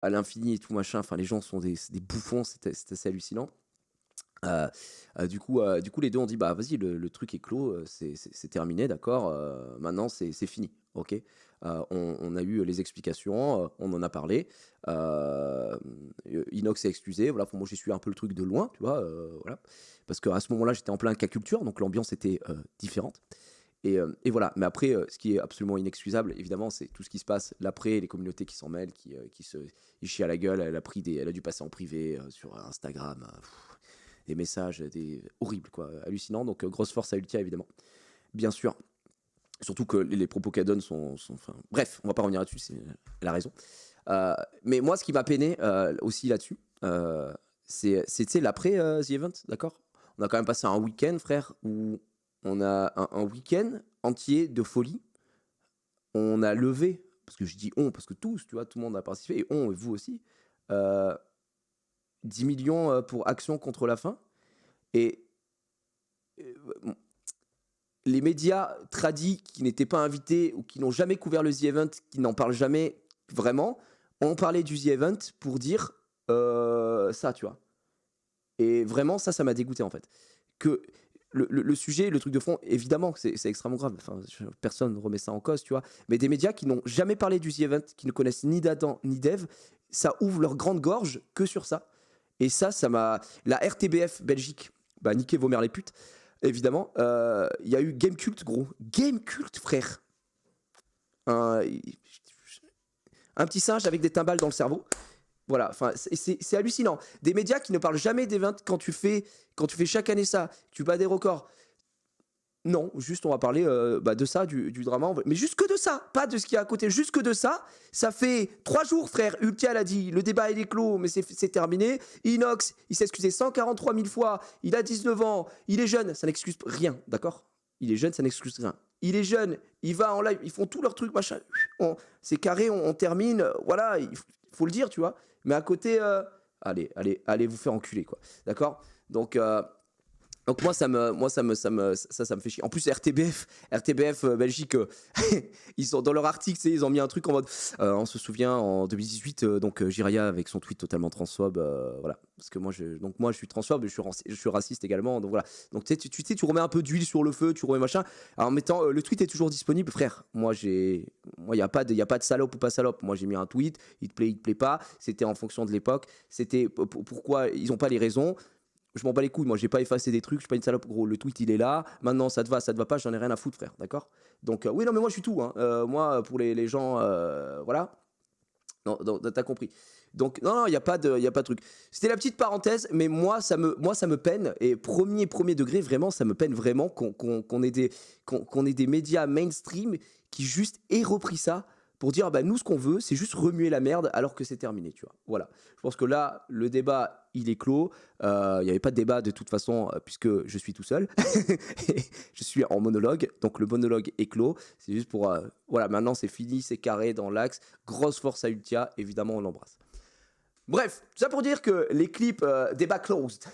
à l'infini et tout machin. Enfin, les gens sont des bouffons, c'est assez hallucinant. Heu du coup, les 2 ont dit: «Bah, vas-y, le truc est clos, c'est terminé, d'accord, maintenant c'est fini, OK?» On a eu les explications, on en a parlé, Inox s'est excusé, voilà. Enfin, moi, j'ai suivi un peu le truc de loin, tu vois, voilà. Parce qu'à ce moment-là, j'étais en plein cas culture, donc l'ambiance était, différente et voilà. Mais après, ce qui est absolument inexcusable, évidemment, c'est tout ce qui se passe l'après, les communautés qui s'en mêlent, qui se ils chient à la gueule. Elle a dû passer en privé, sur Instagram, des messages, des horribles quoi, hallucinants. Donc grosse force à Ultia évidemment. Bien sûr, surtout que les propos qu'elle donne sont enfin bref, on va pas revenir là-dessus, elle a raison. Mais moi ce qui m'a peiné, aussi là-dessus, c'est tu sais l'après, The Event, d'accord? On a quand même passé un week-end frère, où on a un week-end entier de folie. On a levé, parce que je dis «on» parce que tous, tu vois? Tout le monde a participé et on et vous aussi, heu, 10 000 000, pour Action contre la faim et les médias tradis qui n'étaient pas invités ou qui n'ont jamais couvert le The Event, qui n'en parlent jamais vraiment, ont parlé du The Event pour dire ça, tu vois. Et vraiment, ça m'a dégoûté en fait. Que le sujet, le truc de fond, évidemment, que c'est extrêmement grave. Enfin, personne ne remet ça en cause, tu vois. Mais des médias qui n'ont jamais parlé du The Event, qui ne connaissent ni d'Adam ni d'Eve, ça ouvre leur grande gorge que sur ça. Et ça m'a. La RTBF Belgique, bah, niquez vos mères les putes, évidemment. Il y a eu Game Cult, gros. Game Cult, frère. Un, un petit singe avec des timbales dans le cerveau. Voilà, enfin, c'est hallucinant. Des médias qui ne parlent jamais d'event quand tu fais chaque année ça, tu bats des records. Non, juste on va parler bah, de ça, du drama. Mais juste que de ça, pas de ce qu'il y a à côté, juste que de ça. Ça fait 3 jours, frère. Ultia l'a dit, le débat il est clos, mais c'est terminé. Inox, il s'est excusé 143 000 fois. Il a 19 ans, il est jeune, ça n'excuse rien, d'accord? Il est jeune, ça n'excuse rien. Il est jeune, il va en live, ils font tout leur truc, machin. C'est carré, on termine, voilà, il faut le dire, tu vois. Mais à côté, allez vous faire enculer, quoi. D'accord? Donc ça me fait chier. En plus RTBF Belgique, ils sont dans leur article, ils ont mis un truc en mode on se souvient en 2018 donc Jiraya avec son tweet totalement transphobe, voilà. Parce que moi je suis transphobe, je suis raciste également, donc voilà. Donc tu remets un peu d'huile sur le feu, tu remets machin en mettant le tweet est toujours disponible frère. Moi il y a pas de salope ou pas salope. Moi j'ai mis un tweet, il te plaît pas, c'était en fonction de l'époque, c'était pourquoi ils ont pas les raisons. Je m'en bats les couilles, moi j'ai pas effacé des trucs, je suis pas une salope, gros. Le tweet il est là, maintenant ça te va pas, j'en ai rien à foutre, frère, d'accord? Donc, oui, non, mais moi je suis tout, hein. Moi, pour les gens, voilà, non, non, t'as compris. Donc, non, non, y a pas de truc. C'était la petite parenthèse, mais moi, ça me peine, et premier degré, vraiment, ça me peine vraiment qu'on ait des médias mainstream qui juste aient repris ça pour dire, bah, nous, ce qu'on veut, c'est juste remuer la merde alors que c'est terminé, tu vois. Voilà. Je pense que là, le débat, il est clos. Il n'y avait pas de débat de toute façon, puisque je suis tout seul. Je suis en monologue, donc le monologue est clos. C'est juste pour. Voilà, maintenant c'est fini, c'est carré dans l'axe. Grosse force à Ultia, évidemment, on l'embrasse. Bref, tout ça pour dire que les clips débat closed.